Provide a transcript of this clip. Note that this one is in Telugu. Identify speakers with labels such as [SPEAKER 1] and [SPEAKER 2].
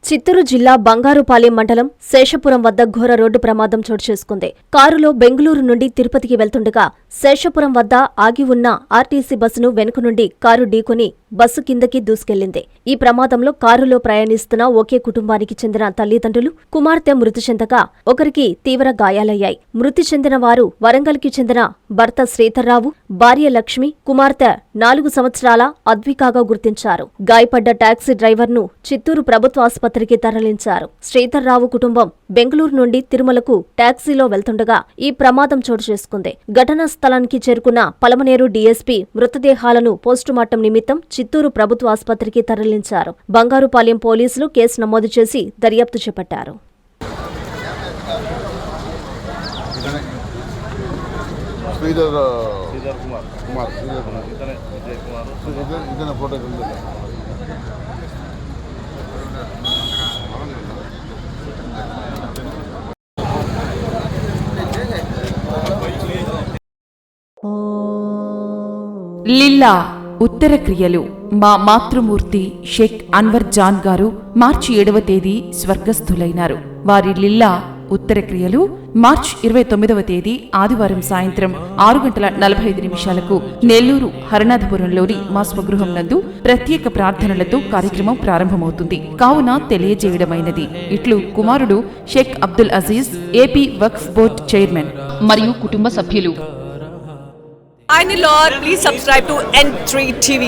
[SPEAKER 1] చిత్తూరు జిల్లా బంగారుపాలెం మండలం శేషపురం వద్ద ఘోర రోడ్డు ప్రమాదం చోటు చేసుకుంది. కారులో బెంగళూరు నుండి తిరుపతికి వెళ్తుండగా శేషపురం వద్ద ఆగి ఉన్న ఆర్టీసీ బస్సును వెనుక నుండి కారు ఢీకొని బస్సు కిందకి దూసుకెళ్లింది. ఈ ప్రమాదంలో కారులో ప్రయాణిస్తున్న ఒకే కుటుంబానికి చెందిన తల్లిదండ్రులు, కుమార్తె మృతి చెందగా ఒకరికి తీవ్ర గాయాలయ్యాయి. మృతి చెందిన వారు వరంగల్కి చెందిన భర్త శ్రీధర్రావు, భార్య లక్ష్మి, కుమార్తె 4 సంవత్సరాల అద్వికాగా గుర్తించారు. గాయపడ్డ టాక్సీ డ్రైవర్ను చిత్తూరు ప్రభుత్వ ఆసుపత్రికి తరలించారు. శ్రీధర్రావు కుటుంబం బెంగళూరు నుండి తిరుమలకు టాక్సీలో వెళ్తుండగా ఈ ప్రమాదం చోటు చేసుకుంది. ఘటనా స్థలానికి చేరుకున్న పలమనేరు డీఎస్పీ మృతదేహాలను పోస్టుమార్టం నిమిత్తం చిత్తూరు ప్రభుత్వ ఆసుపత్రికి తరలించారు. బంగారుపాలెం పోలీసులు కేసు నమోదు చేసి దర్యాప్తు చేపట్టారు.
[SPEAKER 2] లిల్లా ఉత్తర క్రియలు. మా మాతృమూర్తి షేక్ అన్వర్ జాన్ గారు మార్చి 7వ తేదీ స్వర్గస్థులైనారు. వారి లిల్లా ఉత్తర క్రియలు మార్చి 29వ తేదీ ఆదివారం సాయంత్రం 6:45 నెల్లూరు హరనాథపురంలోని మా స్వగృహం నందు ప్రత్యేక ప్రార్థనలతో కార్యక్రమం ప్రారంభమవుతుంది. కావున తెలియజేయడమైనది. ఇట్లు కుమారుడు షేక్ అబ్దుల్ అజీజ్, ఏపీ వక్ఫ్ బోర్డ్ చైర్మన్ మరియు కుటుంబ సభ్యులు.
[SPEAKER 3] Hi Nilor, please subscribe to N3 TV.